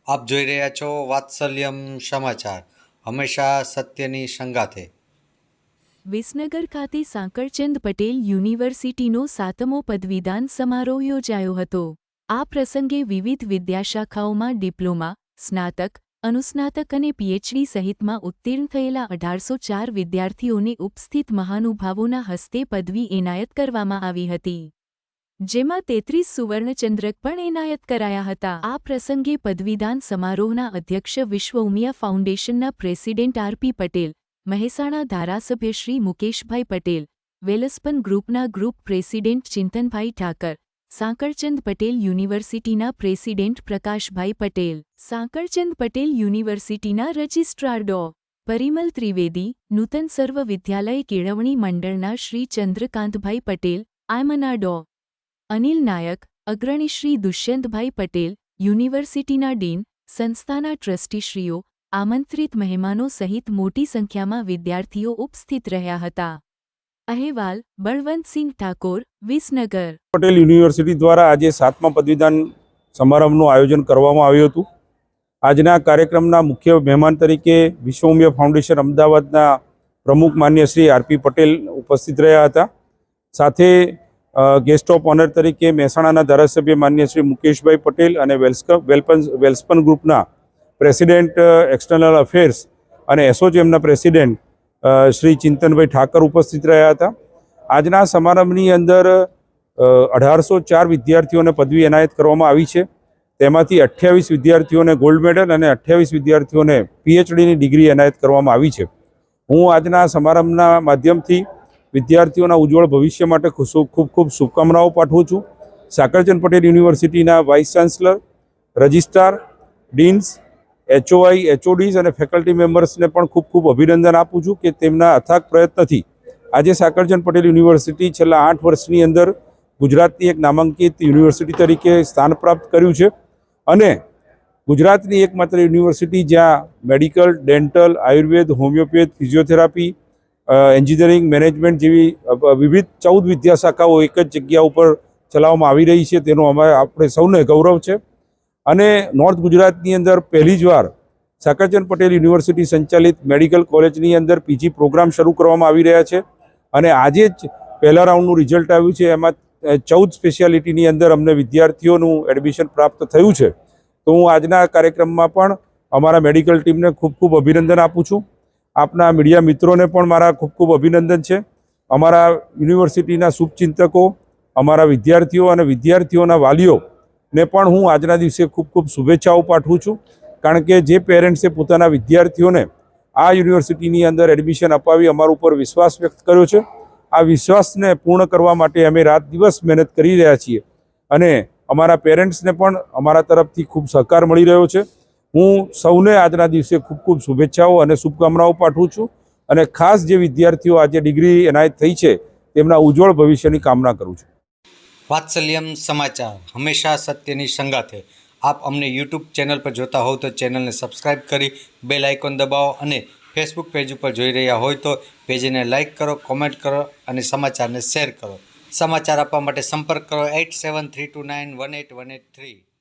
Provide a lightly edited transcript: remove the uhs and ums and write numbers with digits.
આપ જોઈ રહ્યા છો વાત્સલ્યમ સમાચાર, હંમેશા સત્યની સંગાથે. વિસનગર ખાતે સાંકળચંદ પટેલ યુનિવર્સિટીનો 7મો પદવીદાન સમારોહ યોજાયો હતો. આ પ્રસંગે વિવિધ વિદ્યાશાખાઓમાં ડિપ્લોમા, સ્નાતક, અનુસ્નાતક અને પીએચડી સહિતમાં ઉત્તીર્ણ થયેલા 1804 વિદ્યાર્થીઓને ઉપસ્થિત મહાનુભાવોના હસ્તે પદવી એનાયત કરવામાં આવી હતી. જેમાં 33 સુવર્ણચંદ્રક પણ એનાયત કરાયા હતા. આ પ્રસંગે પદવીદાન સમારોહના અધ્યક્ષ વિશ્વ ઉમિયા ફાઉન્ડેશનના પ્રેસિડેન્ટ આર.પી. પટેલ, મહેસાણા ધારાસભ્ય શ્રી મુકેશભાઈ પટેલ, વેલસ્પન ગ્રુપના ગ્રુપ પ્રેસિડેન્ટ ચિંતનભાઈ ઠાકર, સાંકળચંદ પટેલ યુનિવર્સિટીના પ્રેસિડેન્ટ પ્રકાશભાઈ પટેલ, સાંકળચંદ પટેલ યુનિવર્સિટીના રજિસ્ટ્રાર ડો. પરિમલ ત્રિવેદી, નૂતન સર્વ વિદ્યાલય કેળવણી મંડળના શ્રી ચંદ્રકાંતભાઈ પટેલ, આયમના ડો. અનિલ નાયક, અગ્રણી શ્રી દુષ્યંતભાઈ પટેલ, યુનિવર્સિટીના ડીન, સંસ્થાના ટ્રસ્ટીશ્રીઓ, આમંત્રિત મહેમાનો સહિત મોટી સંખ્યામાં વિદ્યાર્થીઓ ઉપસ્થિત રહ્યા હતા. અહેવાલ બળવંતસિંહ ઠાકોર, વિસનગર. પટેલ યુનિવર્સિટી દ્વારા આજે 7મા પદવીદાન સમારંભનું આયોજન કરવામાં આવ્યું હતું. આજના કાર્યક્રમના મુખ્ય મહેમાન તરીકે વિશ્વ ઉમિયા ફાઉન્ડેશન અમદાવાદના પ્રમુખ માન્ય શ્રી આર.પી. પટેલ ઉપસ્થિત રહ્યા હતા. સાથે ગેસ્ટ ઓફ ઓનર તરીકે મહેસાણાના ધારાસભ્ય માન્ય શ્રી મુકેશભાઈ પટેલ અને વેલસ્પન ગ્રુપના પ્રેસિડેન્ટ એક્સટર્નલ અફેર્સ અને એસોચેમના પ્રેસિડેન્ટ શ્રી ચિંતનભાઈ ઠાકર ઉપસ્થિત રહ્યા હતા. આજના સમારંભની અંદર 1804 વિદ્યાર્થીઓને પદવી એનાયત કરવામાં આવી છે. તેમાંથી 28 વિદ્યાર્થીઓને ગોલ્ડ મેડલ અને 28 વિદ્યાર્થીઓને પીએચડીની ડિગ્રી એનાયત કરવામાં આવી છે. હું આજના સમારંભના માધ્યમથી વિદ્યાર્થીઓના ઉજ્જવળ ભવિષ્ય માટે ખૂબ શુભકામનાઓ પાઠવું છું. સાંકળચંદ પટેલ યુનિવર્સિટીના vice chancellor, registrar, deans, HOI, HODs અને ફેકલ્ટી મેમ્બર્સને પણ ખૂબ અભિનંદન આપું છું કે તેમના અથાગ પ્રયત્નથી આજે સાંકળચંદ પટેલ યુનિવર્સિટી છેલ્લા 8 વર્ષની અંદર ગુજરાતની એક નામાંકિત યુનિવર્સિટી તરીકે સ્થાન પ્રાપ્ત કર્યું છે અને ગુજરાતની એકમાત્ર યુનિવર્સિટી જ્યાં medical, dental, Ayurveda, homeopath, physiotherapy, engineering, management જેવી વિવિધ 14 વિદ્યાશાખાઓ એક જ જગ્યા ઉપર ચલાવવામાં આવી રહી છે. તેનું આપણે સૌને ગૌરવ છે. અને નોર્થ ગુજરાતની અંદર પહેલી જ વાર સાંકળચંદ પટેલ યુનિવર્સિટી સંચાલિત મેડિકલ કોલેજની અંદર પીજી પ્રોગ્રામ શરૂ કરવામાં આવી રહ્યા છે. અને આજે જ પહેલા રાઉન્ડનું રિઝલ્ટ આવ્યું છે. એમાં 14 સ્પેશિયાલિટીની અંદર અમને વિદ્યાર્થીઓનું એડમિશન પ્રાપ્ત થયું છે. તો હું આજના કાર્યક્રમમાં પણ અમારા મેડિકલ ટીમને ખૂબ અભિનંદન આપું છું. આપના મીડિયા મિત્રોને પણ મારા ખૂબ અભિનંદન છે. અમારા યુનિવર્સિટીના શુભચિંતકો, અમારા વિદ્યાર્થીઓ અને વિદ્યાર્થીઓના વાલીઓને પણ હું આજના દિવસે ખૂબ શુભેચ્છાઓ પાઠવું છું. કારણ કે જે પેરેન્ટ્સે પોતાના વિદ્યાર્થીઓને આ યુનિવર્સિટીની અંદર એડમિશન અપાવી અમારા ઉપર વિશ્વાસ વ્યક્ત કર્યો છે. આ વિશ્વાસને પૂર્ણ કરવા માટે અમે રાત દિવસ મહેનત કરી રહ્યા છીએ અને અમારા પેરેન્ટ્સને પણ અમારા તરફથી ખૂબ સહકાર મળી રહ્યો છે. હું સૌને આજના દિવસે ખૂબ શુભેચ્છાઓ અને શુભકામનાઓ પાઠવું છું અને ખાસ જે વિદ્યાર્થીઓ આજે ડિગ્રી એનાયત થઈ છે તેમના ઉજ્જવળ ભવિષ્યની કામના કરું છું. વાત્સલ્યમ સમાચાર, હંમેશા સત્યની સંગાથે. આપ અમને યુટ્યુબ ચેનલ પર જોતા હોવ તો ચેનલને સબસ્ક્રાઈબ કરી બેલ આઇકોન દબાવો અને ફેસબુક પેજ ઉપર જોઈ રહ્યા હોય તો પેજને લાઇક કરો, કોમેન્ટ કરો અને સમાચારને શેર કરો. સમાચાર આપવા માટે સંપર્ક કરો 8732918183.